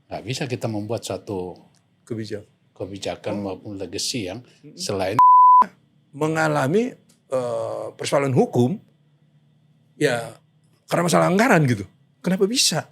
Nggak bisa kita membuat suatu kebijakan maupun legacy yang selain mengalami persoalan hukum ya karena masalah anggaran gitu. Kenapa bisa?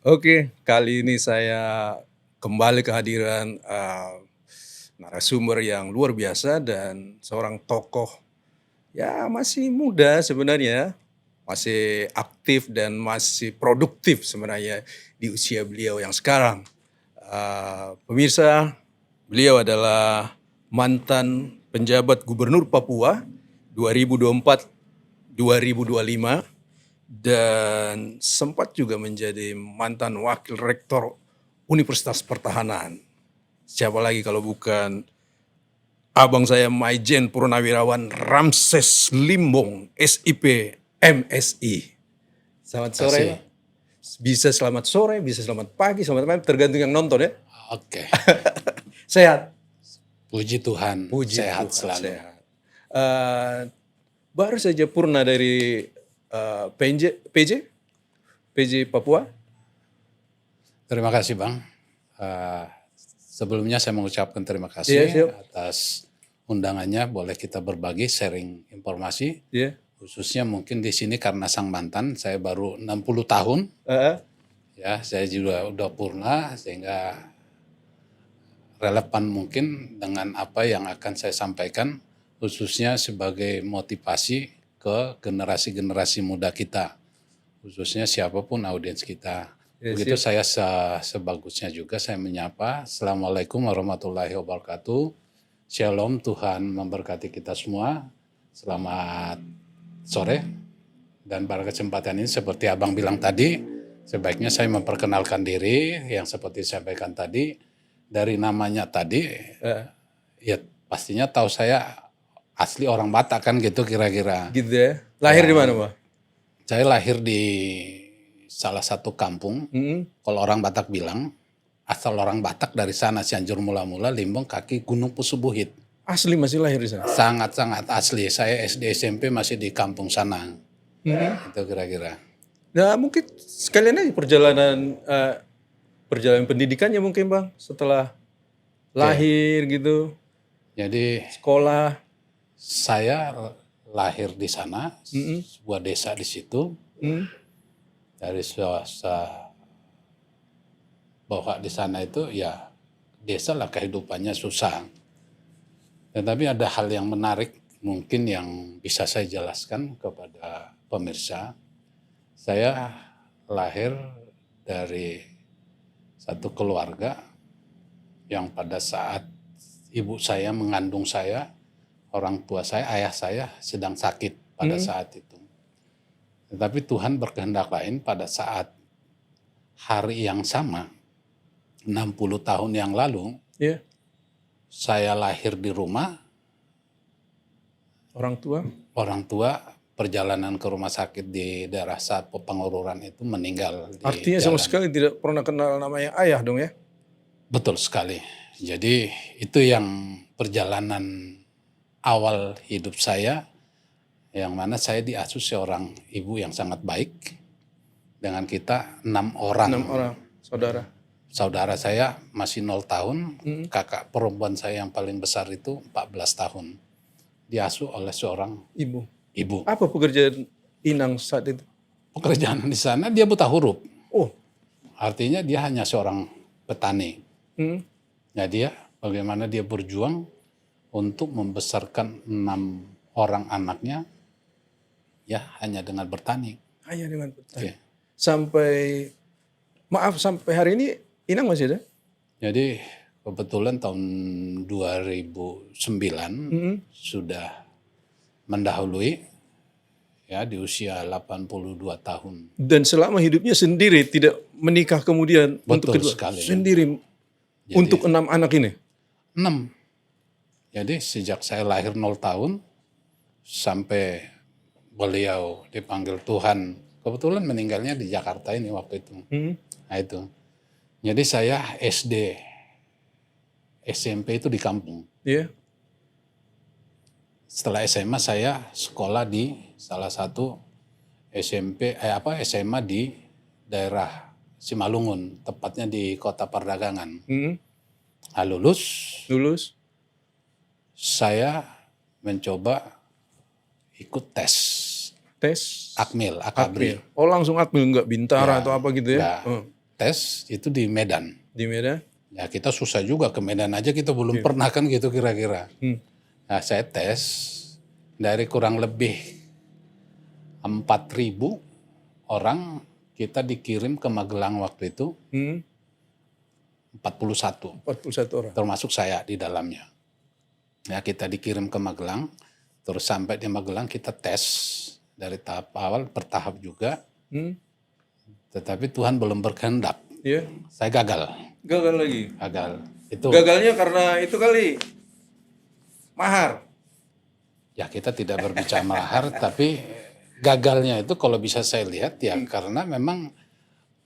Oke, kali ini saya kembali kehadiran narasumber yang luar biasa dan seorang tokoh ya masih muda sebenarnya, masih aktif dan masih produktif sebenarnya di usia beliau yang sekarang. Pemirsa, beliau adalah mantan penjabat Gubernur Papua 2024-2025. Dan sempat juga menjadi mantan wakil rektor Universitas Pertahanan. Siapa lagi kalau bukan abang saya Maijen Purnawirawan Ramses Limbong, SIP, MSI. Selamat sore. Bisa selamat sore, bisa selamat pagi, selamat malam, tergantung yang nonton ya. Oke. Sehat. Puji Tuhan, sehat selalu. Sehat. Baru saja Purna dari PJ Papua. Terima kasih Bang. Sebelumnya saya mengucapkan terima kasih atas undangannya. Boleh kita berbagi, sharing informasi. Khususnya mungkin di sini karena sang mantan, saya baru 60 tahun. Ya, saya juga udah purna sehingga relevan mungkin dengan apa yang akan saya sampaikan, khususnya sebagai motivasi ke generasi-generasi muda kita, khususnya siapapun audiens kita. Begitu saya sebagusnya juga saya menyapa. Assalamualaikum warahmatullahi wabarakatuh. Shalom, Tuhan memberkati kita semua. Selamat sore. Dan pada kesempatan ini seperti Abang bilang tadi, sebaiknya saya memperkenalkan diri yang seperti disampaikan tadi. Dari namanya tadi, ya pastinya tahu saya asli orang Batak kan gitu kira-kira. Gitu ya. Lahir di mana, Pak? Saya lahir di salah satu kampung. Kalau orang Batak bilang, asal orang Batak dari sana Cianjur mula-mula, Limbong kaki Gunung Pusubuhit. Asli masih lahir di sana? Sangat-sangat asli. Saya SD SMP masih di kampung sana. Itu kira-kira. Nah mungkin sekalian aja perjalanan pendidikannya mungkin Bang. Setelah lahir gitu. Jadi sekolah. Saya lahir di sana, sebuah desa di situ. Dari swasta bahwa di sana itu ya desa lah kehidupannya susah. Tetapi ada hal yang menarik mungkin yang bisa saya jelaskan kepada pemirsa. Saya lahir dari satu keluarga yang pada saat ibu saya mengandung saya, orang tua saya, ayah saya sedang sakit pada saat itu. Tetapi Tuhan berkehendak lain pada saat hari yang sama, 60 tahun yang lalu, saya lahir di rumah. Orang tua perjalanan ke rumah sakit di daerah saat Pengururan itu meninggal. Artinya sama sekali tidak pernah kenal namanya ayah dong ya? Betul sekali. Jadi itu yang perjalanan awal hidup saya, yang mana saya diasuh seorang ibu yang sangat baik. Dengan kita 6 orang. 6 orang saudara. Saudara saya masih 0 tahun, kakak perempuan saya yang paling besar itu 14 tahun. Diasuh oleh seorang ibu. Apa pekerjaan Inang saat itu? Pekerjaan di sana dia buta huruf. Oh. Artinya dia hanya seorang petani. Nah dia bagaimana dia berjuang untuk membesarkan 6 orang anaknya ya hanya dengan bertani. Hanya dengan bertani. Sampai hari ini Inang masih ada? Jadi kebetulan tahun 2009 sudah mendahului ya di usia 82 tahun. Dan selama hidupnya sendiri tidak menikah kemudian. Betul untuk kedua sekali. Sendiri. Jadi, untuk 6 anak ini? 6. Jadi sejak saya lahir 0 tahun sampai beliau dipanggil Tuhan. Kebetulan meninggalnya di Jakarta ini waktu itu. Nah itu. Jadi saya SD, SMP itu di kampung. Iya. Setelah SMA saya sekolah di salah satu SMA di daerah Simalungun, tepatnya di Kota Perdagangan. Nah, lulus, saya mencoba ikut tes Akmil, Akabri. Oh langsung Akmil, nggak Bintara Ya, atau apa gitu ya? Enggak. Tes itu di Medan. Di Medan? Ya kita susah juga ke Medan aja kita belum pernah kan gitu kira-kira. Nah saya tes dari kurang lebih 4.000 orang kita dikirim ke Magelang waktu itu 41. 41 orang. Termasuk saya di dalamnya. Ya kita dikirim ke Magelang, terus sampai di Magelang kita tes dari tahap awal bertahap juga. Tetapi Tuhan belum berkehendak. Iya. Saya gagal. Gagal lagi. Gagal. Itu Gagalnya karena itu kali mahar. ya kita tidak berbicara mahar, tapi gagalnya itu kalau bisa saya lihat ya karena memang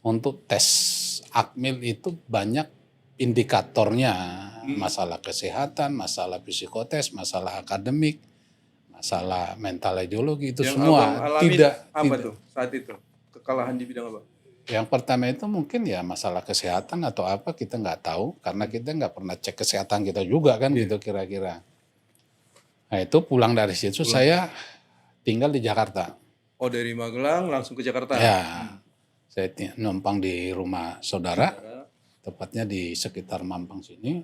untuk tes Akmil itu banyak indikatornya, masalah kesehatan, masalah psikotes, masalah akademik, masalah mental ideologi itu Yang semua Abang alami tidak. apa tuh saat itu? Kekalahan di bidang apa? Yang pertama itu mungkin ya masalah kesehatan atau apa kita nggak tahu karena kita nggak pernah cek kesehatan kita juga kan gitu kira-kira. Nah itu pulang dari situ saya tinggal di Jakarta. Oh dari Magelang langsung ke Jakarta? Ya, saya numpang di rumah saudara, tepatnya di sekitar Mampang sini.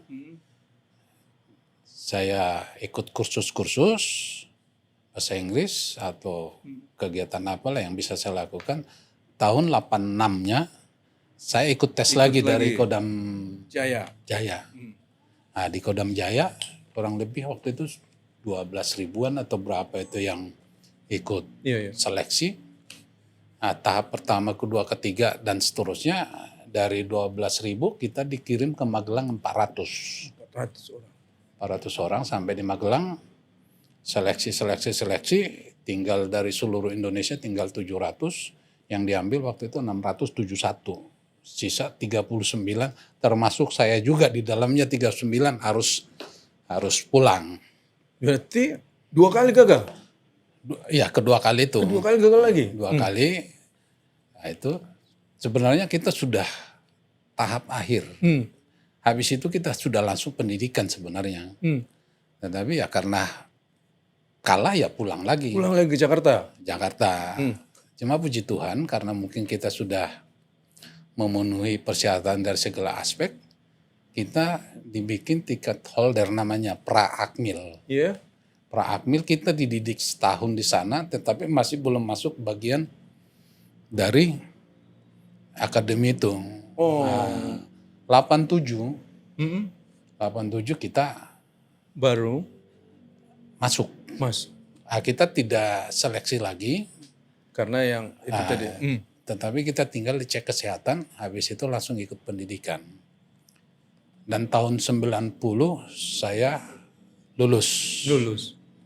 Saya ikut kursus-kursus bahasa Inggris atau kegiatan apalah yang bisa saya lakukan. Tahun 86-nya saya ikut tes lagi dari Kodam Jaya. Nah di Kodam Jaya kurang lebih waktu itu 12 ribuan atau berapa itu yang ikut seleksi. Nah, tahap pertama, kedua, ketiga dan seterusnya dari 12.000 kita dikirim ke Magelang 400 orang. 400 orang sampai di Magelang seleksi tinggal dari seluruh Indonesia tinggal 700 yang diambil waktu itu 671 sisa 39 termasuk saya juga di dalamnya 39 harus pulang. Berarti 2 kali gagal? Ya kedua kali itu. Kedua kali gagal lagi? 2 kali. Nah itu sebenarnya kita sudah tahap akhir. Habis itu kita sudah langsung pendidikan sebenarnya. Tetapi ya karena kalah ya pulang lagi. Pulang lagi ke Jakarta? Jakarta. Cuma puji Tuhan karena mungkin kita sudah memenuhi persyaratan dari segala aspek. Kita dibikin tiket holder namanya Pra-Akmil. Iya. Pra-Akmil kita dididik setahun di sana tetapi masih belum masuk bagian dari akademi itu. Nah, 87 kita baru masuk. Nah, kita tidak seleksi lagi. Karena yang itu tadi. Tetapi kita tinggal dicek kesehatan, habis itu langsung ikut pendidikan. Dan tahun 90 saya lulus.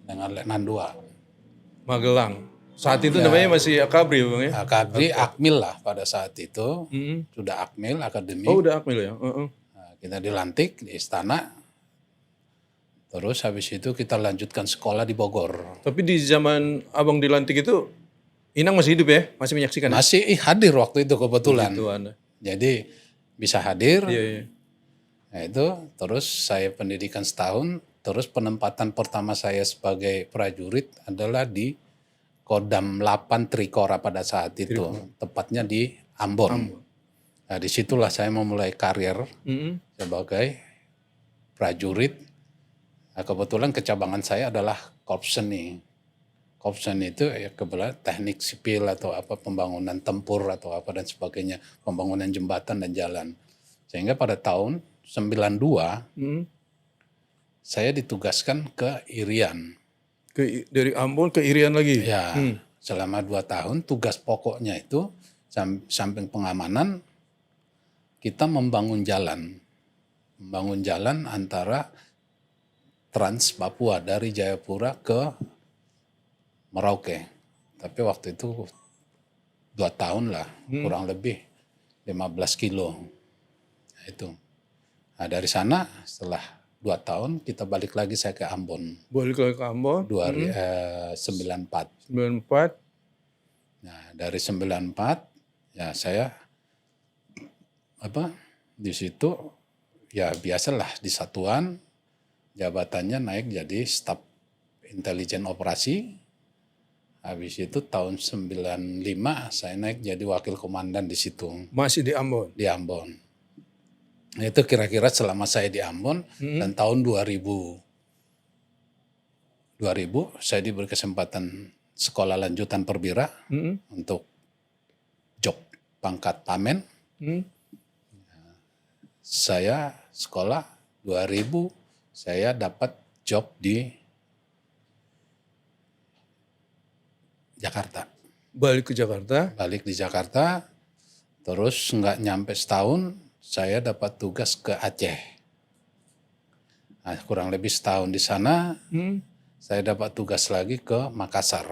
Dengan Letnan 2. Magelang. Saat itu namanya masih Akabri Bang ya? Akabri, Akmil lah pada saat itu. Sudah Akmil, akademi. Oh udah Akmil ya? Nah, kita dilantik di istana. Terus habis itu kita lanjutkan sekolah di Bogor. Tapi di zaman abang dilantik itu, Inang masih hidup ya? Masih menyaksikan? Masih hadir waktu itu kebetulan. Jadi bisa hadir. Nah itu terus saya pendidikan setahun. Terus penempatan pertama saya sebagai prajurit adalah di Kodam 8 Trikora pada saat itu. Tepatnya di Ambon. Nah disitulah saya memulai karir sebagai prajurit. Nah, kebetulan kecabangan saya adalah Korps Seni. Korps Seni itu ya kebetulan teknik sipil atau apa pembangunan tempur atau apa dan sebagainya, pembangunan jembatan dan jalan. Sehingga pada tahun 92 saya ditugaskan ke Irian. Dari Ambon ke Irian lagi? Ya, selama 2 tahun tugas pokoknya itu samping pengamanan kita membangun jalan. Membangun jalan antara Trans Papua dari Jayapura ke Merauke. Tapi waktu itu 2 tahun lah, kurang lebih 15 kilo. Nah, itu. Nah, dari sana setelah 2 tahun kita balik lagi saya ke Ambon. Balik lagi ke Ambon. 94. 94. Nah, dari 94 ya saya di situ ya biasalah di satuan jabatannya naik jadi staf intelijen operasi. Habis itu tahun 95 saya naik jadi wakil komandan di situ. Masih di Ambon. Di Ambon. Nah, itu kira-kira selama saya di Ambon dan tahun 2000 saya diberi kesempatan sekolah lanjutan perwira untuk job pangkat pamen. Saya sekolah 2000 saya dapat job di Jakarta. Balik ke Jakarta. Balik di Jakarta, terus nggak nyampe setahun saya dapat tugas ke Aceh. Nah, kurang lebih setahun di sana, saya dapat tugas lagi ke Makassar.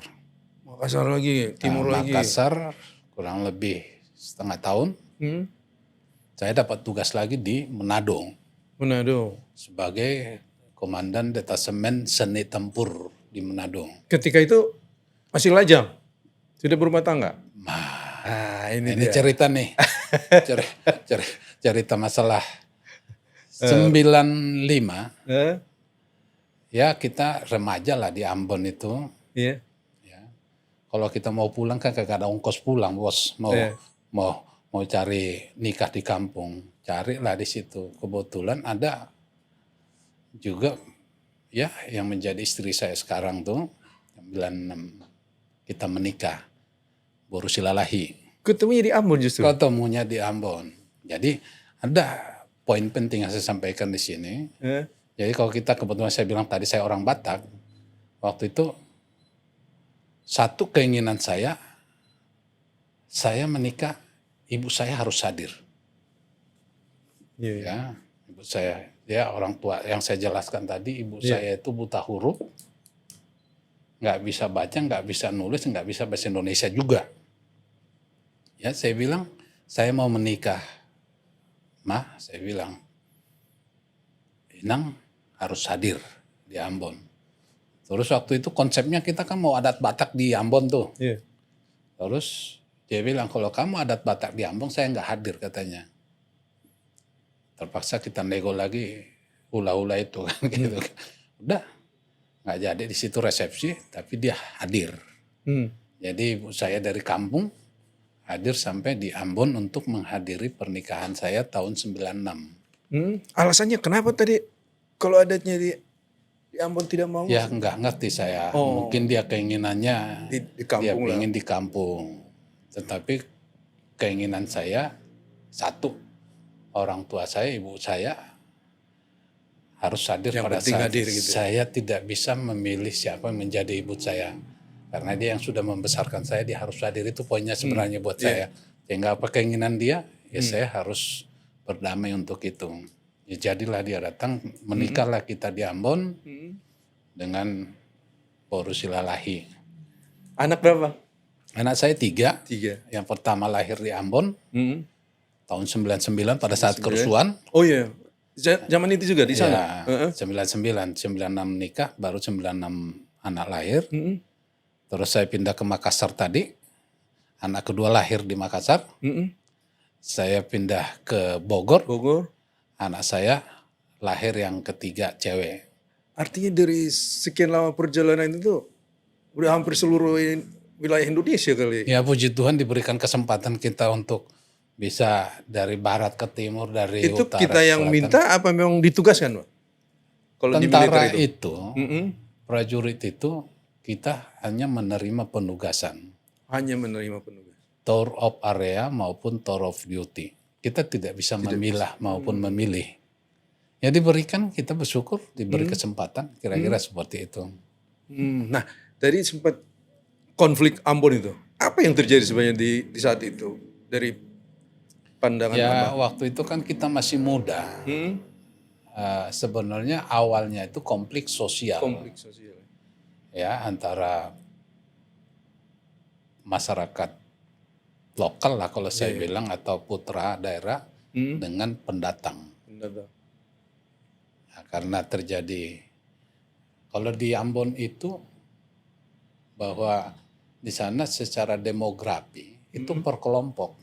Makassar lagi, timur lagi. Makassar kurang lebih setengah tahun. Saya dapat tugas lagi di Manado. Manado. Sebagai komandan detasemen seni tempur di Manado. Ketika itu masih lajang? Sudah berumah tangga? Ini cerita nih. cerita masalah 95. Ya kita remaja lah di Ambon itu. Iya. Ya. Kalau kita mau pulang kan kagak ada ongkos pulang, bos. Mau cari nikah di kampung, carilah di situ. Kebetulan ada juga ya yang menjadi istri saya sekarang tuh 96 kita menikah. Boru Silalahi. Ketemunya di Ambon justru? Ketemunya di Ambon. Jadi ada poin penting yang saya sampaikan di sini. Jadi kalau kita kebetulan saya bilang tadi saya orang Batak. Waktu itu satu keinginan saya menikah, ibu saya harus hadir. Ya, ibu saya, ya orang tua yang saya jelaskan tadi, ibu saya itu buta huruf, nggak bisa baca, nggak bisa nulis, nggak bisa bahasa Indonesia juga. Ya, saya bilang, saya mau menikah. Ma, saya bilang, Inang harus hadir di Ambon. Terus waktu itu konsepnya kita kan mau adat Batak di Ambon tuh. Terus dia bilang, kalau kamu adat Batak di Ambon, saya nggak hadir katanya. Terpaksa kita nego lagi hula-hula itu kan gitu. Udah, nggak jadi di situ resepsi, tapi dia hadir. Jadi ibu saya dari kampung hadir sampai di Ambon untuk menghadiri pernikahan saya tahun 96. Alasannya kenapa tadi kalau adatnya di Ambon tidak mau? Ya nggak ngerti saya. Mungkin dia keinginannya di kampung dia lah. ingin di kampung. Tetapi keinginan saya satu, orang tua saya, ibu saya harus hadir Yang pada penting saat hadir gitu. Saya tidak bisa memilih siapa yang menjadi ibu saya. Karena dia yang sudah membesarkan saya, dia harus hadir. Itu poinnya sebenarnya buat saya. Sehingga apa keinginan dia, ya saya harus berdamai untuk itu. Ya jadilah dia datang, menikahlah kita di Ambon dengan Boru Silalahi. Anak berapa? Anak saya 3. 3. Yang pertama lahir di Ambon tahun 99 pada saat kerusuhan. Oh iya, zaman itu juga di sana? Ya, 99, 96 nikah, baru 96 anak lahir. Terus saya pindah ke Makassar tadi, anak kedua lahir di Makassar. Saya pindah ke Bogor, anak saya lahir yang ketiga cewek. Artinya dari sekian lama perjalanan itu udah hampir seluruh wilayah Indonesia kali. Ya puji Tuhan diberikan kesempatan kita untuk bisa dari barat ke timur, dari Itu utara kita ke yang selatan. minta apa memang ditugaskan, Pak? Kalau di Tentara militer itu, prajurit itu kita hanya menerima penugasan. hanya menerima penugas. Tour of area maupun tour of duty. Kita tidak bisa memilah maupun memilih. Ya diberikan, kita bersyukur, diberi kesempatan, kira-kira seperti itu. Nah, tadi sempat konflik Ambon itu. Apa yang terjadi sebenarnya di saat itu? Dari pandangan Ya Abang? waktu itu kan kita masih muda. sebenarnya awalnya itu konflik sosial Konflik sosial. ya antara masyarakat lokal lah kalau saya bilang atau putra daerah dengan pendatang. Benar. Nah, karena terjadi kalau di Ambon itu bahwa di sana secara demografi itu per kelompok.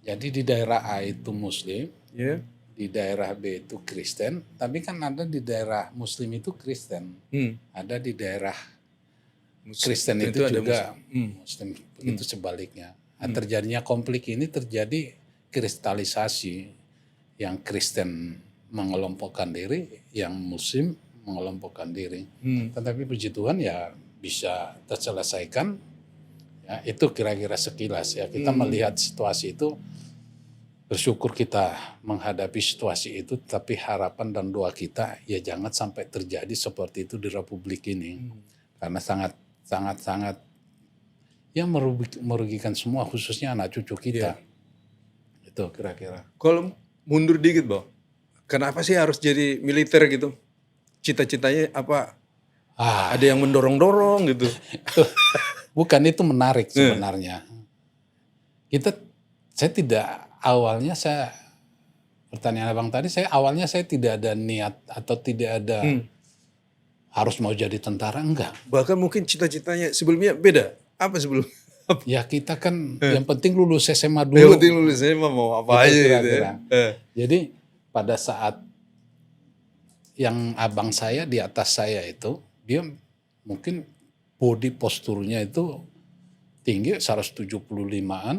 Jadi di daerah A itu Muslim, Ya. di daerah B itu Kristen, tapi kan ada di daerah Muslim itu Kristen, ada di daerah Kristen itu ada juga Muslim, begitu sebaliknya. Nah, terjadinya konflik ini terjadi kristalisasi, yang Kristen mengelompokkan diri, yang Muslim mengelompokkan diri. Tetapi puji Tuhan ya bisa terselesaikan. Ya, itu kira-kira sekilas ya kita melihat situasi itu, bersyukur kita menghadapi situasi itu, tapi harapan dan doa kita ya jangan sampai terjadi seperti itu di Republik ini, karena sangat ya merugikan semua, khususnya anak cucu kita. Itu kira-kira. Kalau mundur dikit, Bang. Kenapa sih harus jadi militer gitu? Cita-citanya apa? Ada yang mendorong-dorong gitu. Bukan, itu menarik sebenarnya. Pertanyaan abang tadi, awalnya saya tidak ada niat atau tidak ada harus mau jadi tentara, enggak. Bahkan mungkin cita-citanya sebelumnya beda. Apa sebelum? Ya kita kan yang penting lulus SMA dulu. Yang penting lulus SMA mau apa aja gitu kira-kira. ya. Jadi pada saat yang abang saya di atas saya itu, dia mungkin body posturnya itu tinggi 175-an,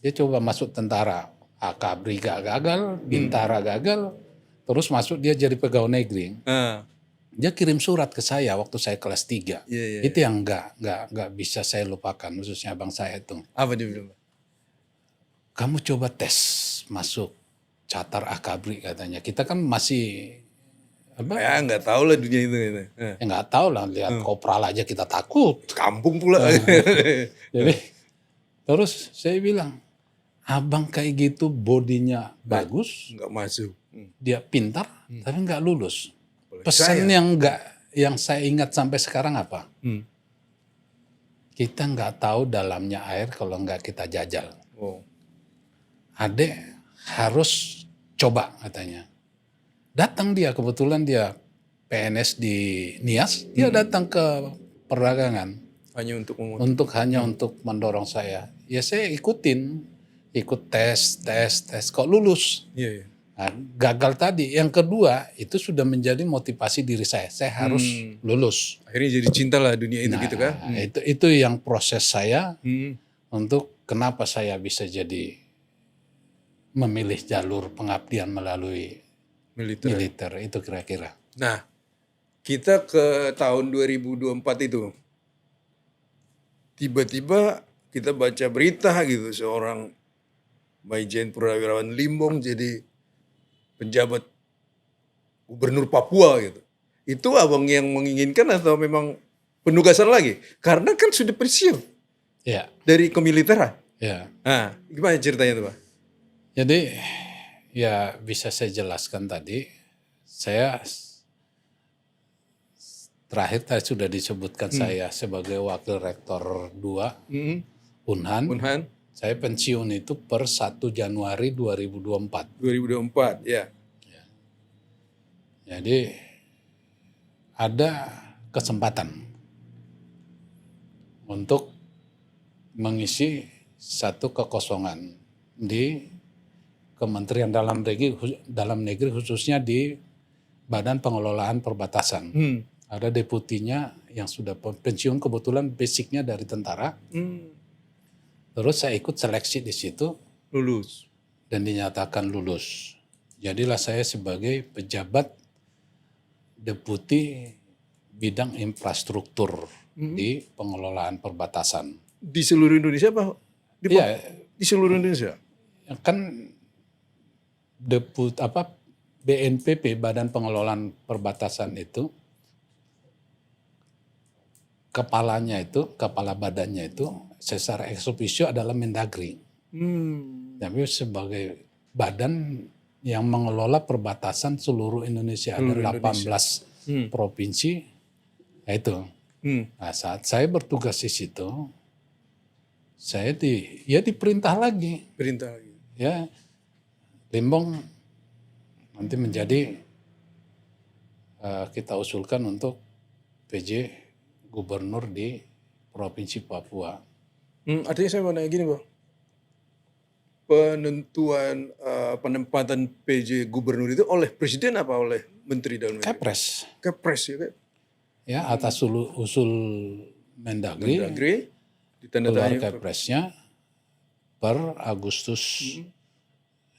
dia coba masuk tentara. Akabri gak gagal, Bintara gagal, terus masuk dia jadi pegawai negeri. Dia kirim surat ke saya waktu saya kelas 3. Itu yang nggak bisa saya lupakan, khususnya abang saya itu. Apa dia bilang? Kamu coba tes masuk Catar Akabri katanya. Kita kan masih Ya nggak tahu lah dunia itu. ya nggak tahu lah, lihat kopral aja kita takut. Kampung pula. Jadi terus saya bilang, abang kayak gitu bodinya bagus, Nggak masuk. dia pintar, tapi nggak lulus. Pesan yang saya ingat sampai sekarang apa? Kita nggak tahu dalamnya air kalau nggak kita jajal. Adek harus coba katanya. Datang dia, kebetulan dia PNS di Nias, dia datang ke perdagangan. Hanya untuk mendorong saya. Ya saya ikut tes, kok lulus. Nah, gagal tadi. Yang kedua itu sudah menjadi motivasi diri saya harus lulus. Akhirnya jadi cinta lah dunia itu gitu kan. Itu yang proses saya untuk kenapa saya bisa jadi memilih jalur pengabdian melalui militer itu kira-kira. Nah, kita ke tahun 2024 itu. Tiba-tiba kita baca berita gitu, seorang Maijen Purnawirawan Limbong jadi penjabat gubernur Papua gitu. Itu abang yang menginginkan atau memang penugasan lagi? Karena kan sudah pensiun dari kemiliteran. Nah, gimana ceritanya tuh, Pak? Jadi ya bisa saya jelaskan tadi, saya terakhir tadi sudah disebutkan saya sebagai wakil rektor 2 Unhan. Saya pensiun itu per 1 Januari 2024. 2024, ya. Jadi ada kesempatan untuk mengisi satu kekosongan di Kementerian Dalam Negeri khususnya di Badan Pengelolaan Perbatasan. Ada deputinya yang sudah pensiun, kebetulan basicnya dari tentara. Terus saya ikut seleksi di situ. Lulus. Dan dinyatakan lulus. Jadilah saya sebagai pejabat deputi bidang infrastruktur di pengelolaan perbatasan. Di seluruh Indonesia Pak? Di seluruh Indonesia? Kan BNPP, Badan Pengelolaan Perbatasan itu, kepala badannya itu secara ex officio adalah Mendagri. Tapi sebagai badan yang mengelola perbatasan seluruh Indonesia. Ada 18 provinsi. Nah itu. Nah, saat saya bertugas di situ, saya diperintah lagi. Perintah lagi. Ya, Limbong nanti menjadi kita usulkan untuk PJ Gubernur di Provinsi Papua. Artinya saya mau nanya gini, Bang. Penentuan penempatan PJ Gubernur itu oleh Presiden apa oleh Menteri Dalam Negeri? Kepres. Kepres ya, Kak? Ya, atas usul Mendagri, Mendagri keluar ditandatangani Kepresnya per Agustus.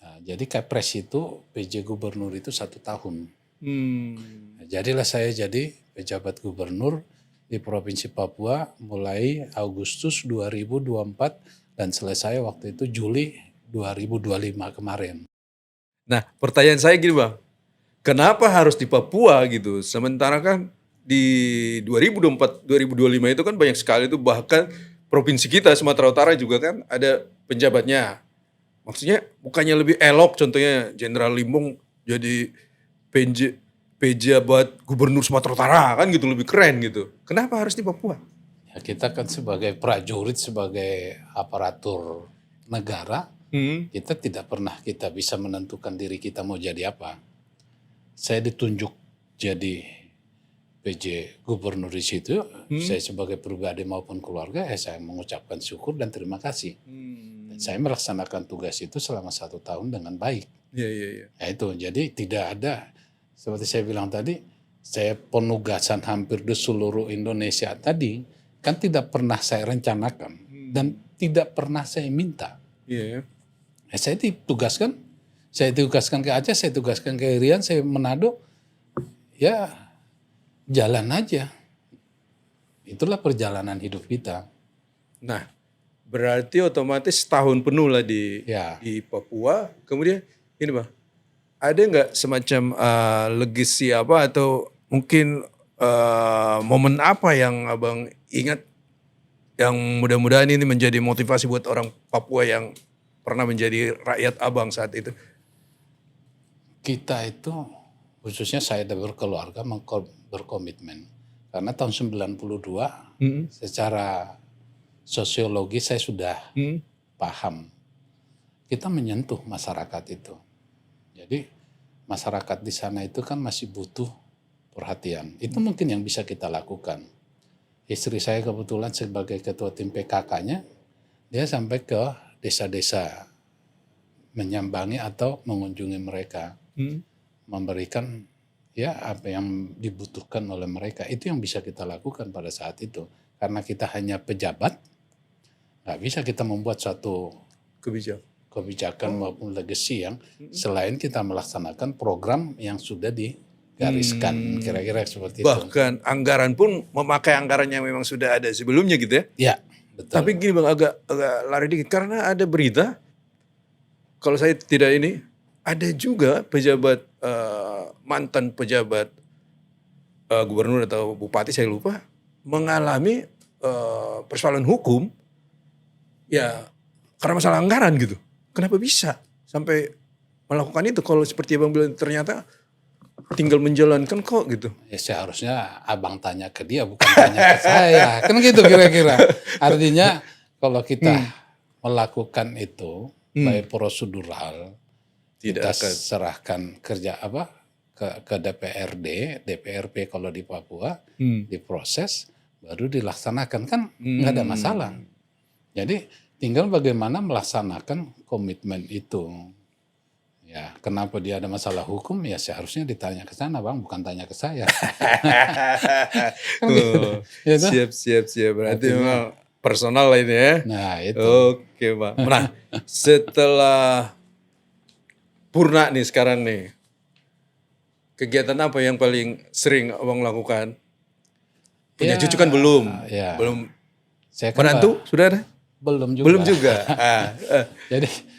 Nah, jadi Kepres itu PJ Gubernur itu 1 tahun. Nah, jadilah saya jadi pejabat gubernur di Provinsi Papua mulai Agustus 2024 dan selesai waktu itu Juli 2025 kemarin. Nah, pertanyaan saya gini, Bang. Kenapa harus di Papua gitu? Sementara kan di 2024 2025 itu kan banyak sekali itu, bahkan provinsi kita Sumatera Utara juga kan ada penjabatnya. Maksudnya bukannya lebih elok contohnya Jenderal Limbong jadi pejabat Gubernur Sumatera Utara kan gitu, lebih keren gitu. Kenapa harus di Papua? Ya, kita kan sebagai prajurit, sebagai aparatur negara, kita tidak pernah kita bisa menentukan diri kita mau jadi apa. Saya ditunjuk jadi PJ Gubernur di situ, saya sebagai pribadi maupun keluarga, saya mengucapkan syukur dan terima kasih. Dan saya melaksanakan tugas itu selama 1 tahun dengan baik. Iya. Ya itu, jadi tidak ada, seperti saya bilang tadi, saya penugasan hampir di seluruh Indonesia tadi, kan tidak pernah saya rencanakan dan tidak pernah saya minta. Iya. Saya ditugaskan ke Aceh, saya tugaskan ke Irian, saya Manado, ya jalan aja. Itulah perjalanan hidup kita. Nah, berarti otomatis setahun penuh lah di Papua. Kemudian ini, Bang, ada nggak semacam legacy apa atau mungkin momen apa yang Abang ingat yang mudah-mudahan ini menjadi motivasi buat orang Papua yang pernah menjadi rakyat Abang saat itu? Kita itu, khususnya saya dan berkeluarga berkomitmen. Karena tahun 92 secara sosiologi saya sudah paham. Kita menyentuh masyarakat itu. Jadi masyarakat di sana itu kan masih butuh perhatian. Itu mungkin yang bisa kita lakukan. Istri saya kebetulan sebagai ketua tim PKK-nya, dia sampai ke desa-desa menyambangi atau mengunjungi mereka, memberikan ya apa yang dibutuhkan oleh mereka. Itu yang bisa kita lakukan pada saat itu. Karena kita hanya pejabat, nggak bisa kita membuat suatu kebijakan maupun legacy yang selain kita melaksanakan program yang sudah digariskan, kira-kira seperti itu. Bahkan anggaran pun memakai anggaran yang memang sudah ada sebelumnya gitu ya? Ya, betul. Tapi gini Bang, agak lari dikit karena ada berita, kalau saya tidak ini, ada juga pejabat mantan pejabat gubernur atau bupati saya lupa mengalami persoalan hukum ya karena masalah anggaran gitu. Kenapa bisa sampai melakukan itu kalau seperti Abang bilang ternyata tinggal menjalankan kok gitu? Ya seharusnya Abang tanya ke dia bukan tanya ke saya. Kan gitu kira-kira. Artinya kalau kita melakukan itu baik prosedural, kita serahkan kerja ke DPRP kalau di Papua, diproses, baru dilaksanakan kan nggak ada masalah. Jadi tinggal bagaimana melaksanakan komitmen itu. Ya, kenapa dia ada masalah hukum? Ya seharusnya ditanya ke sana, Bang, bukan tanya ke saya. Siap. Berarti memang personal lah ini ya. Nah, itu. Oke, Bang. Nah, setelah Purna nih sekarang nih, kegiatan apa yang paling sering Abang lakukan? Punya cucu kan belum? Ya. Belum. Saya kan menantu sudah ada? Belum juga. Belum juga.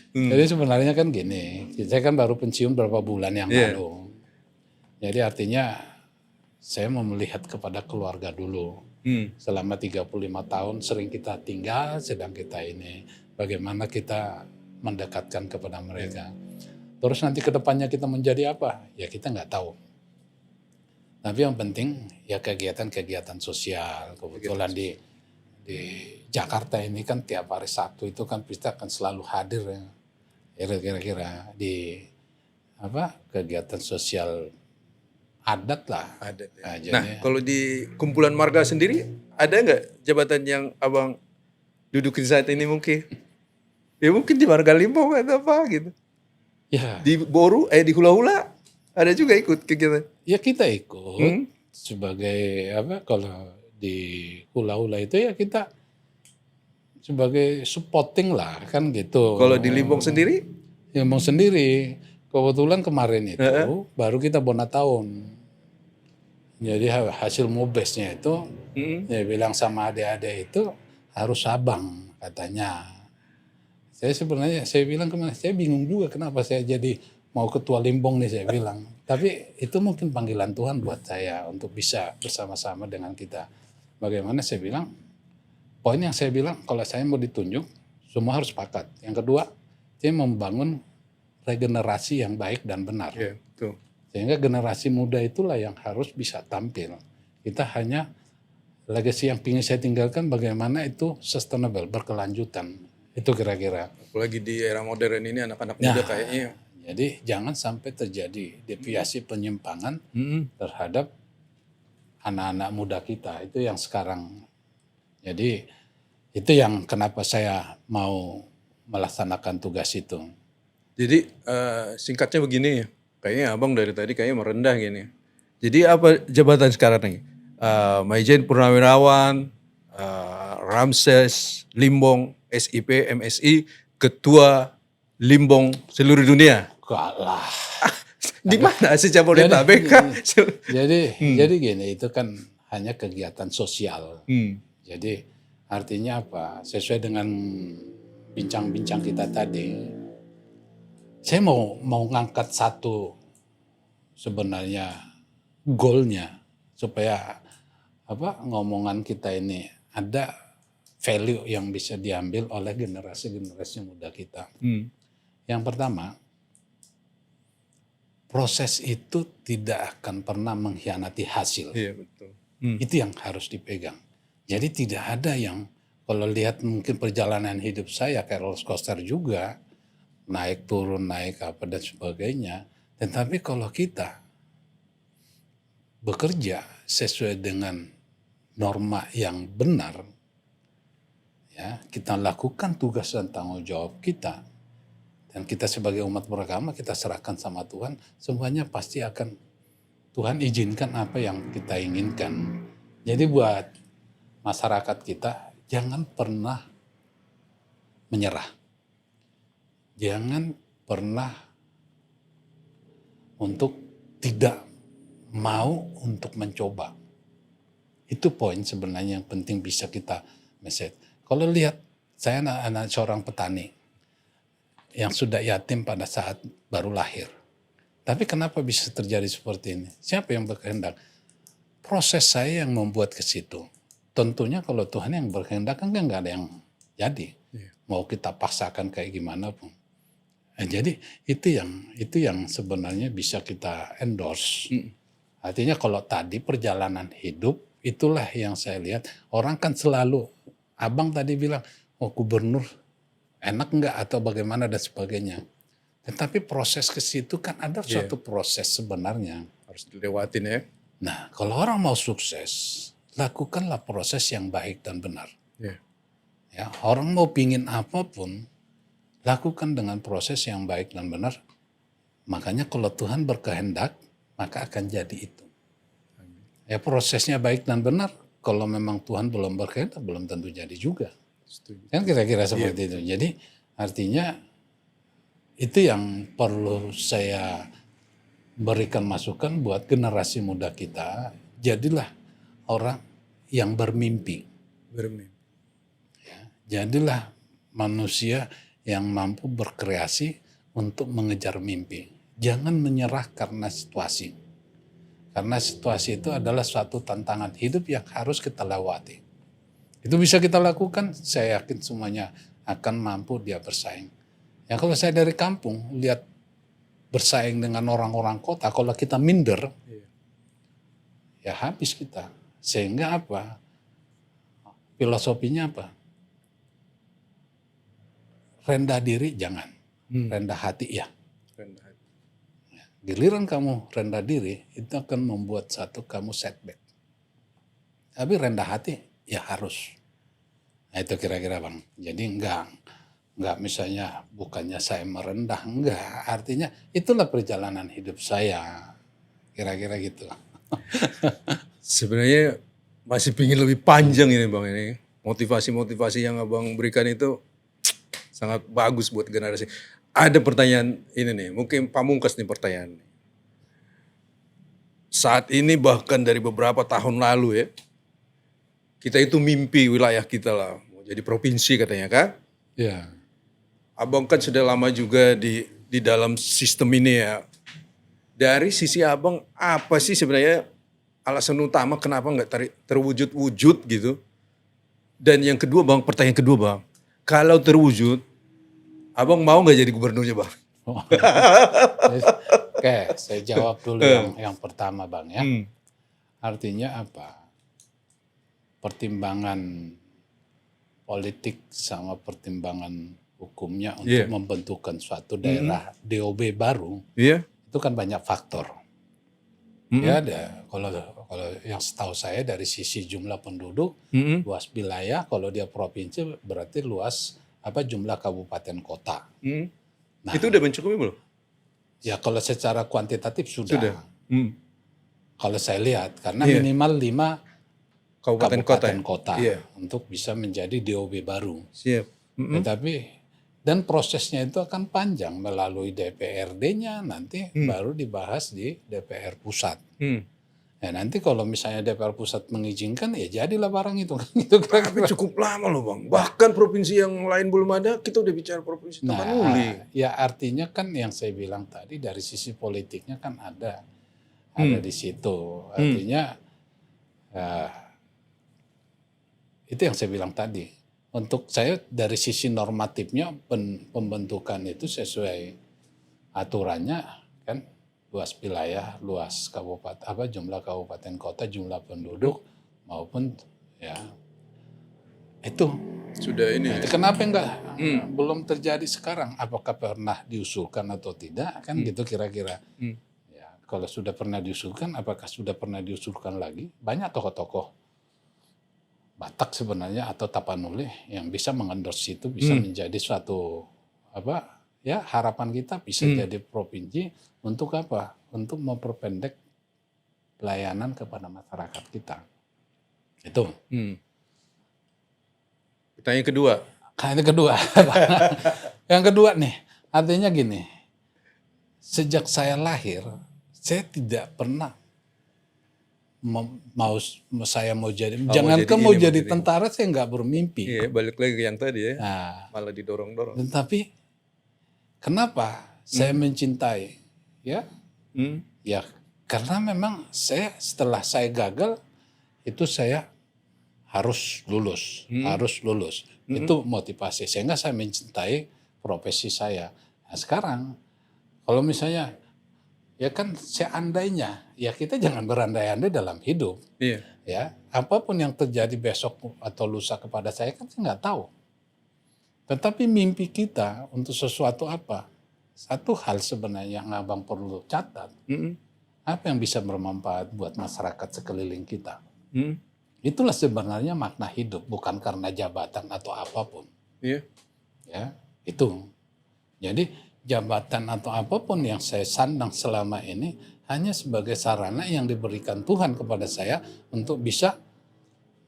Jadi sebenarnya kan gini, saya kan baru pensiun beberapa bulan yang lalu. Jadi artinya saya mau melihat kepada keluarga dulu. Selama 35 tahun sering kita tinggal, sedang kita ini. Bagaimana kita mendekatkan kepada mereka. Terus nanti ke depannya kita menjadi apa? Ya kita nggak tahu. Tapi yang penting ya kegiatan-kegiatan sosial. Kebetulan di Jakarta ini kan tiap hari Sabtu itu kan kita akan selalu hadir ya. Kira-kira di kegiatan sosial adat lah. Ada. Nah, jadi, Nah, kalau di kumpulan marga sendiri ada nggak jabatan yang abang dudukin saat ini mungkin? Ya mungkin di Marga Limbong atau apa gitu. ya, Di Boru, di Hula Hula ada juga ikut kegiatan. ya kita ikut sebagai kalau di hula-hula itu ya kita sebagai supporting lah kan gitu. Kalau di Limbong sendiri, Ya mau sendiri. Kebetulan kemarin itu baru kita bona tahun. Jadi hasil mubesnya itu dia bilang sama adik-adik itu harus sabang katanya. Saya bilang kemarin saya bingung juga kenapa saya jadi mau ketua Limbong nih saya bilang. Tapi itu mungkin panggilan Tuhan buat saya untuk bisa bersama-sama dengan kita. Bagaimana saya bilang, poin yang saya bilang kalau saya mau ditunjuk semua harus sepakat. Yang kedua, saya membangun regenerasi yang baik dan benar. ya betul. Sehingga generasi muda itulah yang harus bisa tampil. Kita hanya legacy yang ingin saya tinggalkan bagaimana itu sustainable, berkelanjutan. Itu kira-kira. Apalagi di era modern ini anak-anak muda kayaknya. Jadi jangan sampai terjadi deviasi penyimpangan terhadap anak-anak muda kita. Itu yang sekarang. Jadi itu yang kenapa saya mau melaksanakan tugas itu. Jadi singkatnya begini ya, kayaknya abang dari tadi kayaknya merendah gini. Jadi apa jabatan sekarang nih? Maijen Purnawirawan, Ramses, Limbong, SIP, MSI, Ketua Limbong seluruh dunia. Kalah. Di mana sih Jabodetabek? Jadi gini, itu kan hanya kegiatan sosial. Jadi artinya apa? Sesuai dengan bincang-bincang kita tadi, saya mau ngangkat satu sebenarnya goalnya supaya ngomongan kita ini ada value yang bisa diambil oleh generasi-generasi muda kita. Yang pertama, proses itu tidak akan pernah mengkhianati hasil. Iya betul. Itu yang harus dipegang. Jadi tidak ada yang, kalau lihat mungkin perjalanan hidup saya kayak roller coaster juga, naik turun, naik apa dan sebagainya. Tetapi kalau kita bekerja sesuai dengan norma yang benar, ya kita lakukan tugas dan tanggung jawab kita, dan kita sebagai umat beragama kita serahkan sama Tuhan, semuanya pasti akan Tuhan izinkan apa yang kita inginkan. Jadi buat masyarakat kita jangan pernah menyerah. Jangan pernah untuk tidak mau untuk mencoba. Itu poin sebenarnya yang penting bisa kita message. Kalau lihat, saya anak seorang petani yang sudah yatim pada saat baru lahir. Tapi kenapa bisa terjadi seperti ini? Siapa yang berkehendak? Proses saya yang membuat ke situ. Tentunya kalau Tuhan yang berkehendak kan nggak ada yang jadi. Mau kita paksakan kayak gimana pun. Jadi itu yang sebenarnya bisa kita endorse. Artinya kalau tadi perjalanan hidup itulah yang saya lihat. Orang kan selalu, abang tadi bilang, oh gubernur enak enggak atau bagaimana dan sebagainya. Tetapi proses ke situ kan ada suatu proses sebenarnya. Harus dilewatin ya. Nah kalau orang mau sukses, lakukanlah proses yang baik dan benar. Ya, orang mau pingin apapun, lakukan dengan proses yang baik dan benar. Makanya kalau Tuhan berkehendak, maka akan jadi itu. Ya prosesnya baik dan benar, kalau memang Tuhan belum berkehendak, belum tentu jadi juga. Kan kira-kira seperti itu. Jadi artinya itu yang perlu saya berikan masukan buat generasi muda kita. Jadilah orang yang bermimpi. Ya, jadilah manusia yang mampu berkreasi untuk mengejar mimpi. Jangan menyerah karena situasi. Karena situasi itu adalah suatu tantangan hidup yang harus kita lewati. Itu bisa kita lakukan, saya yakin semuanya akan mampu dia bersaing. Ya kalau saya dari kampung, lihat bersaing dengan orang-orang kota. Kalau kita minder, Iya. ya habis kita. Sehingga apa? Filosofinya apa? Rendah diri jangan, rendah hati ya. Rendah hati. Giliran kamu rendah diri, itu akan membuat kamu setback. Tapi rendah hati ya harus. Nah itu kira-kira Bang. Jadi enggak misalnya bukannya saya merendah, enggak. Artinya itulah perjalanan hidup saya. Kira-kira gitu. Sebenarnya masih pingin lebih panjang ini Bang ini. Motivasi-motivasi yang Abang berikan itu sangat bagus buat generasi. Ada pertanyaan ini nih, mungkin pamungkas nih pertanyaan. Saat ini bahkan dari beberapa tahun lalu ya, kita itu mimpi wilayah kita lah, mau jadi provinsi katanya kan. Ya. Abang kan sudah lama juga di dalam sistem ini ya. Dari sisi Abang, apa sih sebenarnya alasan utama kenapa nggak terwujud-wujud gitu? Dan yang kedua Bang, pertanyaan kedua Bang, kalau terwujud, Abang mau nggak jadi gubernurnya Bang? Oke, saya jawab dulu yang pertama Bang ya. Artinya apa? Pertimbangan politik sama pertimbangan hukumnya untuk membentukkan suatu daerah DOB baru, itu kan banyak faktor. Ya, kalau yang setahu saya dari sisi jumlah penduduk, luas wilayah, kalau dia provinsi berarti luas jumlah kabupaten kota. Nah, itu udah mencukupi belum? Ya kalau secara kuantitatif sudah. Hmm. Kalau saya lihat, karena minimal 5 kabupaten kota untuk bisa menjadi DOB baru. Siap. Tetapi dan prosesnya itu akan panjang melalui DPRD-nya nanti baru dibahas di DPR pusat. Ya nanti kalau misalnya DPR pusat mengizinkan ya jadilah barang itu. Tapi cukup lama loh Bang. Bahkan provinsi yang lain belum ada, kita udah bicara provinsi Tapanuli. Ya artinya kan yang saya bilang tadi dari sisi politiknya kan ada di situ. Artinya itu yang saya bilang tadi. Untuk saya dari sisi normatifnya pembentukan itu sesuai aturannya kan, luas wilayah, luas kabupaten, jumlah kabupaten kota, jumlah penduduk maupun ya itu sudah ini. Nah, kenapa enggak belum terjadi sekarang? Apakah pernah diusulkan atau tidak? Kan gitu kira-kira. Ya, kalau sudah pernah diusulkan, apakah sudah pernah diusulkan lagi? Banyak tokoh-tokoh Batak sebenarnya atau Tapanuli yang bisa mengendorse itu bisa menjadi suatu harapan kita bisa jadi provinsi untuk apa? Untuk memperpendek pelayanan kepada masyarakat kita. Itu. Pertanyaan kedua. Yang kedua nih, artinya gini. Sejak saya lahir, saya tidak pernah mau jadi jadi tentara, saya nggak bermimpi. Iya, balik lagi ke yang tadi ya. Malah didorong-dorong. Tetapi kenapa saya mencintai? Ya, ya karena memang setelah saya gagal itu saya harus lulus. Itu motivasi sehingga saya mencintai profesi saya. Nah, sekarang kalau misalnya ya kan seandainya ya kita jangan berandai-andai dalam hidup. Iya. Ya, apapun yang terjadi besok atau lusa kepada saya kan saya nggak tahu. Tetapi mimpi kita untuk sesuatu apa? Satu hal sebenarnya yang Abang perlu catat. Apa yang bisa bermanfaat buat masyarakat sekeliling kita. Itulah sebenarnya makna hidup, bukan karena jabatan atau apapun. Iya. Ya, itu. Jadi jabatan atau apapun yang saya sandang selama ini hanya sebagai sarana yang diberikan Tuhan kepada saya untuk bisa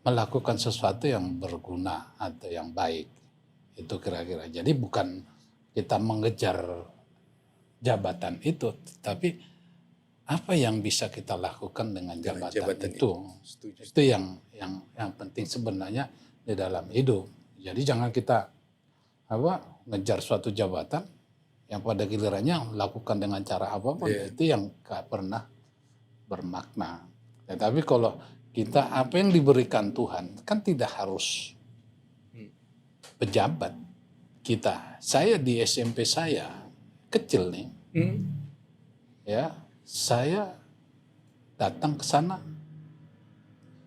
melakukan sesuatu yang berguna atau yang baik. Itu kira-kira. Jadi bukan kita mengejar jabatan itu, tapi apa yang bisa kita lakukan dengan jabatan itu. Itu yang penting sebenarnya di dalam hidup. Jadi jangan kita ngejar suatu jabatan yang pada gilirannya lakukan dengan cara apapun, itu yang gak pernah bermakna. Tetapi kalau kita apa yang diberikan Tuhan kan tidak harus pejabat kita. Saya di SMP saya kecil nih, ya saya datang ke sana,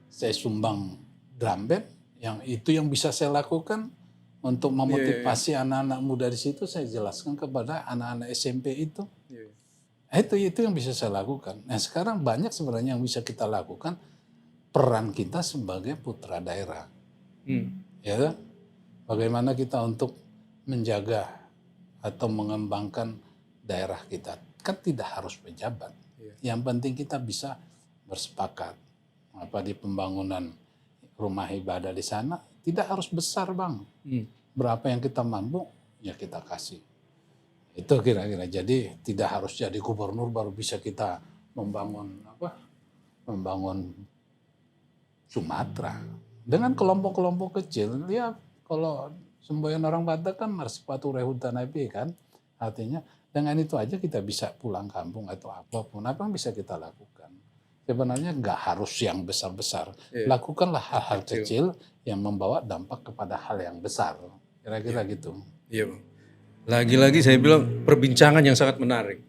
saya sumbang drum band, yang itu yang bisa saya lakukan untuk memotivasi anak-anak muda di situ. Saya jelaskan kepada anak-anak SMP itu. Itu yang bisa saya lakukan. Nah sekarang banyak sebenarnya yang bisa kita lakukan, peran kita sebagai putra daerah. Ya kan? Bagaimana kita untuk menjaga atau mengembangkan daerah kita. Kan tidak harus pejabat. Yang penting kita bisa bersepakat. Di pembangunan rumah ibadah di sana, tidak harus besar Bang. Berapa yang kita mampu, ya kita kasih. Itu kira-kira. Jadi tidak harus jadi gubernur baru bisa kita membangun Sumatera. Dengan kelompok-kelompok kecil, ya kalau semboyan orang Batak kan sepatu rehutan api kan. Artinya dengan itu aja kita bisa pulang kampung atau apapun. Apa yang bisa kita lakukan? Sebenarnya nggak harus yang besar-besar. Lakukanlah hal-hal kecil yang membawa dampak kepada hal yang besar. Kira-kira gitu. Iya Bang. Lagi-lagi saya bilang perbincangan yang sangat menarik.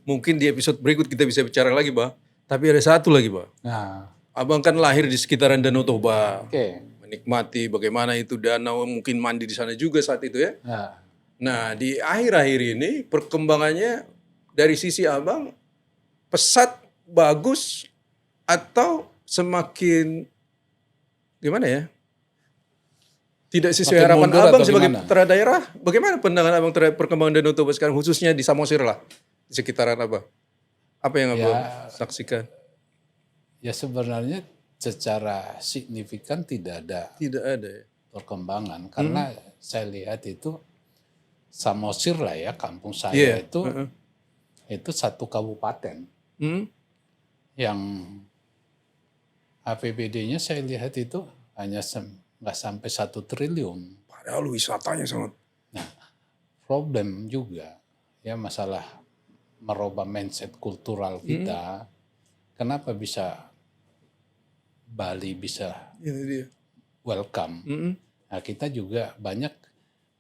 Mungkin di episode berikut kita bisa bicara lagi Bang. Tapi ada satu lagi Bang. Nah, Abang kan lahir di sekitaran Danau Toba. oke. Menikmati bagaimana itu danau, mungkin mandi di sana juga saat itu ya. Nah, Nah di akhir-akhir ini perkembangannya dari sisi Abang pesat, bagus, atau semakin gimana ya? Tidak sesuai Makin harapan mundur Abang atau sebagai gimana? putra daerah. Bagaimana pandangan Abang terhadap perkembangan Danau Toba sekarang, khususnya di Samosir lah, di sekitaran Abang? Apa yang Abang saksikan? ya sebenarnya secara signifikan tidak ada Tidak ada ya? perkembangan. Karena saya lihat itu Samosir lah ya, kampung saya itu satu kabupaten yang APBD-nya saya lihat itu hanya nggak sampai 1 triliun. Padahal wisatanya sangat. Nah, problem juga ya masalah merubah mindset kultural kita. Kenapa bisa Bali bisa Ini dia. welcome? Nah, kita juga banyak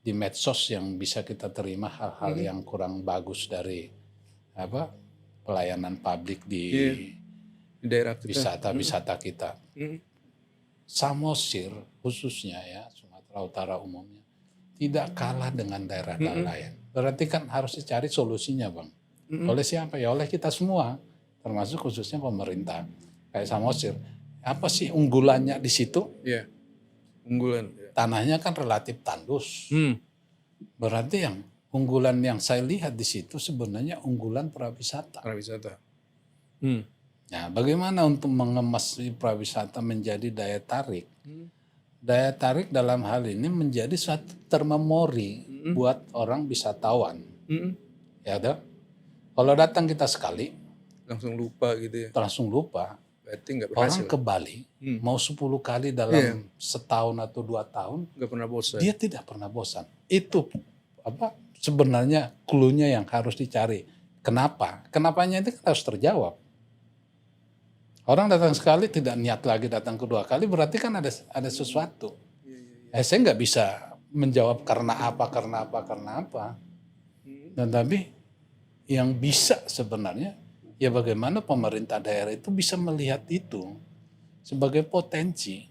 di medsos yang bisa kita terima hal-hal yang kurang bagus dari pelayanan publik di Di daerah kita. wisata-wisata kita. Samosir khususnya ya, Sumatera Utara umumnya, tidak kalah dengan daerah lain. Berarti kan harus dicari solusinya Bang. Oleh siapa? Ya oleh kita semua, termasuk khususnya pemerintah. Kayak Samosir, apa sih unggulannya di situ? Iya, unggulan. Tanahnya kan relatif tandus. Berarti yang unggulan yang saya lihat di situ sebenarnya unggulan prawisata. Pariwisata. Nah, bagaimana untuk mengemas prawisata menjadi daya tarik? Daya tarik dalam hal ini menjadi suatu termemori buat orang wisatawan. Ya udah. Kalau datang kita sekali, Langsung lupa gitu ya. langsung lupa. Berarti nggak Orang berhasil. ke Bali mau 10 kali dalam setahun atau 2 tahun, Nggak pernah bosan. dia tidak pernah bosan. Itu sebenarnya clue-nya yang harus dicari. Kenapa? Kenapanya itu harus terjawab. Orang datang sekali tidak niat lagi datang kedua kali, berarti kan ada sesuatu. Saya nggak bisa menjawab karena apa. Tetapi yang bisa sebenarnya ya bagaimana pemerintah daerah itu bisa melihat itu sebagai potensi,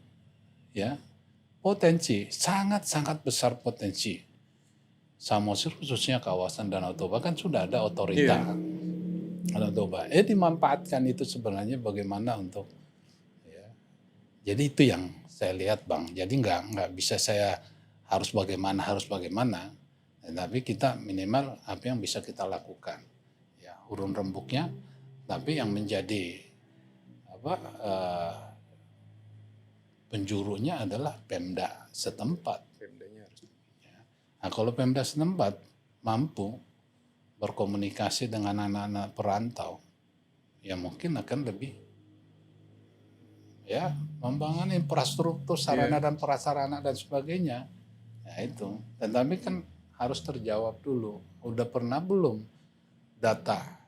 ya potensi sangat besar potensi. Samosir khususnya kawasan Danau Toba kan sudah ada otorita. Danau Toba. Dimanfaatkan itu sebenarnya bagaimana untuk ya. Jadi itu yang saya lihat Bang. Jadi nggak bisa saya harus bagaimana. Tapi kita minimal apa yang bisa kita lakukan. Ya, urun rembuknya. Tapi yang menjadi penjurunya adalah Pemda setempat. Nah, kalau Pemda setempat mampu berkomunikasi dengan anak-anak perantau, ya mungkin akan lebih ya membangun infrastruktur sarana dan prasarana dan sebagainya. Ya itu. Tetapi kan harus terjawab dulu. Udah pernah belum data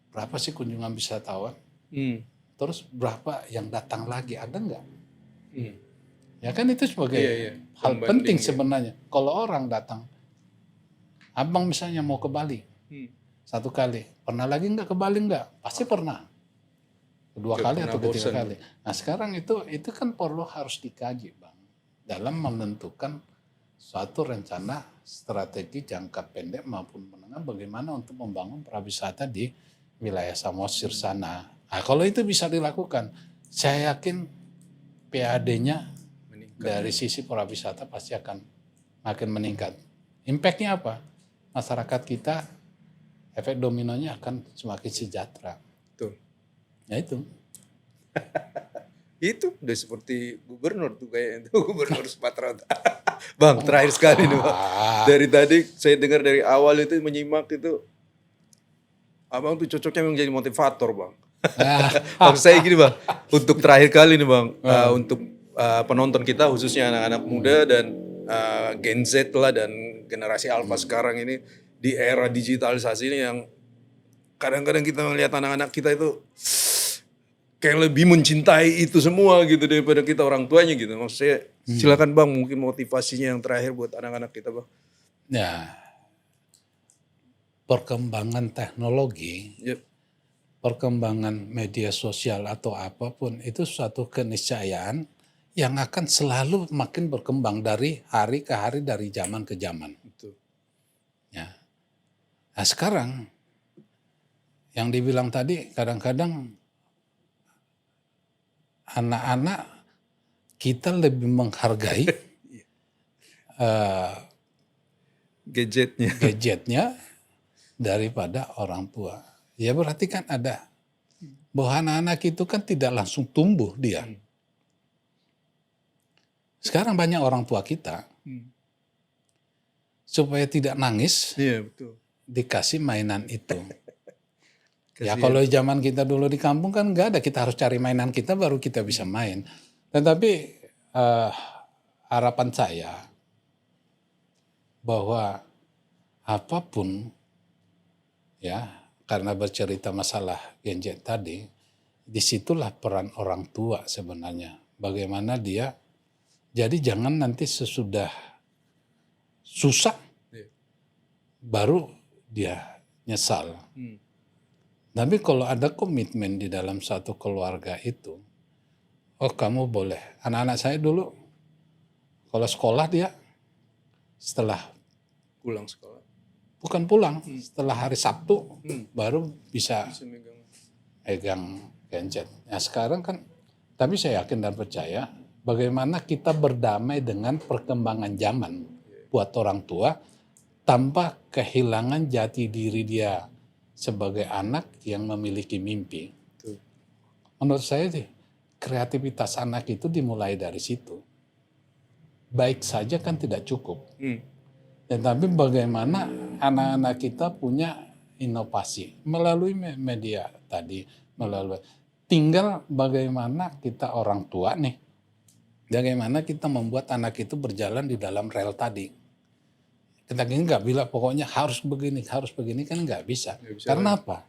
berapa sih kunjungan wisatawan? Terus berapa yang datang lagi? Ada nggak? Ya kan itu sebagai hal penting sebenarnya. Kalau orang datang, Abang misalnya mau ke Bali, 1 kali. Pernah lagi nggak ke Bali nggak? Pasti pernah. 2 kali atau ketiga kali. Nah sekarang itu kan perlu harus dikaji Bang. Dalam menentukan suatu rencana strategi jangka pendek maupun menengah bagaimana untuk membangun pariwisata di wilayah Samosir sana. Nah, kalau itu bisa dilakukan, saya yakin PAD-nya dari sisi pariwisata pasti akan makin meningkat. Impact-nya apa? Masyarakat kita, efek dominonya akan semakin sejahtera. Betul. Ya itu. Itu udah seperti gubernur tuh kayak itu gubernur Sumatera. Bang, terakhir sekali nih Bang. Dari tadi saya dengar dari awal itu menyimak itu Abang tuh cocoknya menjadi motivator Bang. Maksud saya gini Bang, untuk terakhir kali nih Bang, untuk penonton kita khususnya anak-anak muda dan Gen Z lah dan generasi Alpha sekarang ini di era digitalisasi ini yang kadang-kadang kita melihat anak-anak kita itu kayak lebih mencintai itu semua gitu daripada kita orang tuanya gitu. Maksud saya silakan Bang mungkin motivasinya yang terakhir buat anak-anak kita Bang. Ya, perkembangan teknologi, Yep. perkembangan media sosial atau apapun itu suatu keniscayaan yang akan selalu makin berkembang dari hari ke hari, dari zaman ke zaman. Betul. Ya. Nah sekarang yang dibilang tadi kadang-kadang anak-anak kita lebih menghargai gadgetnya daripada orang tua. Ya berarti kan ada bahwa anak-anak itu kan tidak langsung tumbuh dia. Sekarang banyak orang tua kita supaya tidak nangis Betul. dikasih mainan itu. Ya kalau zaman kita dulu di kampung kan nggak ada, kita harus cari mainan kita baru kita bisa main. Tetapi harapan saya bahwa apapun ya karena bercerita masalah gadget tadi, disitulah peran orang tua sebenarnya. Bagaimana dia, jadi jangan nanti sesudah susah baru dia nyesal. Tapi kalau ada komitmen di dalam satu keluarga itu, oh kamu boleh. Anak-anak saya dulu, kalau sekolah dia setelah Pulang sekolah. Bukan pulang, setelah hari Sabtu baru bisa pegang gadget. Nah sekarang kan, tapi saya yakin dan percaya bagaimana kita berdamai dengan perkembangan zaman buat orang tua tanpa kehilangan jati diri dia sebagai anak yang memiliki mimpi. Menurut saya sih, kreativitas anak itu dimulai dari situ. Baik saja kan tidak cukup. Tetapi bagaimana anak-anak kita punya inovasi melalui media tadi, tinggal bagaimana kita orang tua nih, bagaimana kita membuat anak itu berjalan di dalam rel tadi. Kita nggak bilang pokoknya harus begini kan nggak bisa. Karena apa?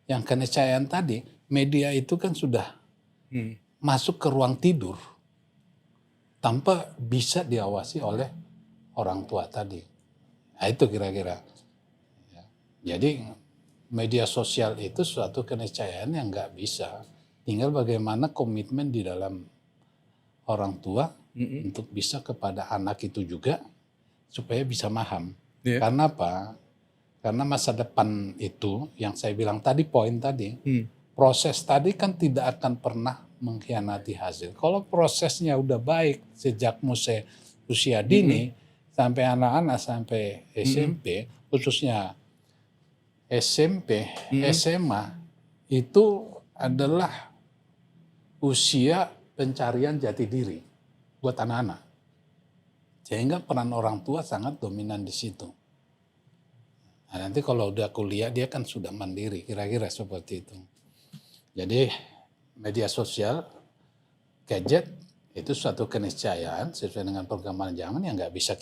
Yang keniscayaan tadi, media itu kan sudah masuk ke ruang tidur tanpa bisa diawasi oleh orang tua tadi. Nah itu kira-kira. Ya. Jadi media sosial itu suatu keniscayaan yang nggak bisa. Tinggal bagaimana komitmen di dalam orang tua untuk bisa kepada anak itu juga supaya bisa paham. Karena apa? Karena masa depan itu yang saya bilang tadi, poin tadi, proses tadi kan tidak akan pernah mengkhianati hasil. Kalau prosesnya udah baik sejak usia dini sampai anak-anak sampai SMP, khususnya SMP, SMA itu adalah usia pencarian jati diri buat anak-anak. Sehingga peran orang tua sangat dominan di situ. Nah, nanti kalau udah kuliah dia kan sudah mandiri, kira-kira seperti itu. Jadi media sosial, gadget itu suatu keniscayaan sesuai dengan perkembangan zaman yang nggak bisa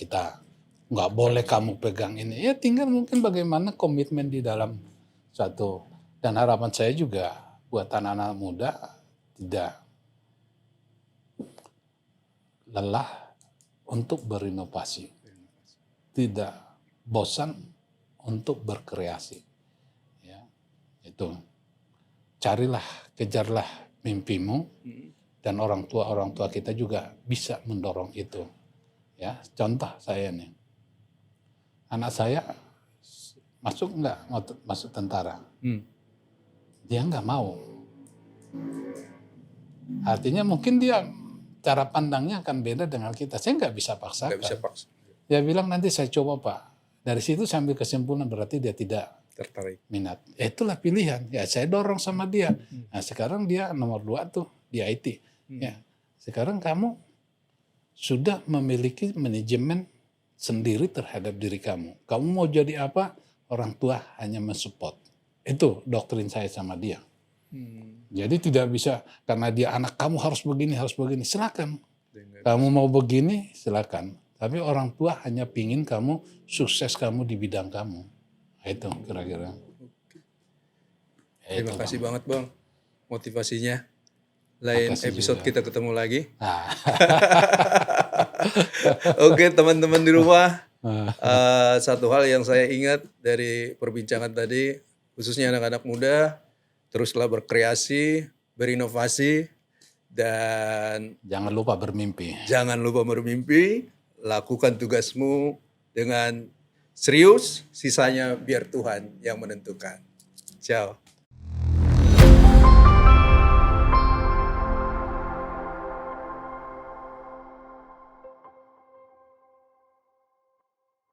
nggak boleh kamu pegang ini. Ya tinggal mungkin bagaimana komitmen di dalam suatu, dan harapan saya juga buat anak-anak muda tidak lelah untuk berinovasi, tidak bosan untuk berkreasi. Itu. Carilah, kejarlah mimpimu, dan orang tua kita juga bisa mendorong itu. Ya, contoh saya nih. Anak saya masuk tentara. Dia nggak mau. Artinya mungkin dia cara pandangnya akan beda dengan kita. Saya nggak bisa paksakan. Nggak bisa paksa. Dia bilang nanti saya coba Pak. Dari situ saya ambil kesimpulan berarti dia tidak Tertarik. minat. Itulah pilihan. Ya saya dorong sama dia. Nah sekarang dia nomor 2 tuh di IT. Ya sekarang kamu sudah memiliki manajemen sendiri terhadap diri kamu. Kamu mau jadi apa? Orang tua hanya mensupport. Itu doktrin saya sama dia. Jadi tidak bisa karena dia anak kamu harus begini. Silakan. Kamu mau begini silakan. Tapi orang tua hanya pingin kamu sukses kamu di bidang kamu. Itu kira-kira. Terima kasih banget Bang motivasinya. Lain episode kita ketemu lagi. Oke teman-teman di rumah. Satu hal yang saya ingat dari perbincangan tadi, khususnya anak-anak muda, teruslah berkreasi, berinovasi, dan jangan lupa bermimpi. Jangan lupa bermimpi, lakukan tugasmu dengan serius, sisanya biar Tuhan yang menentukan. Ciao.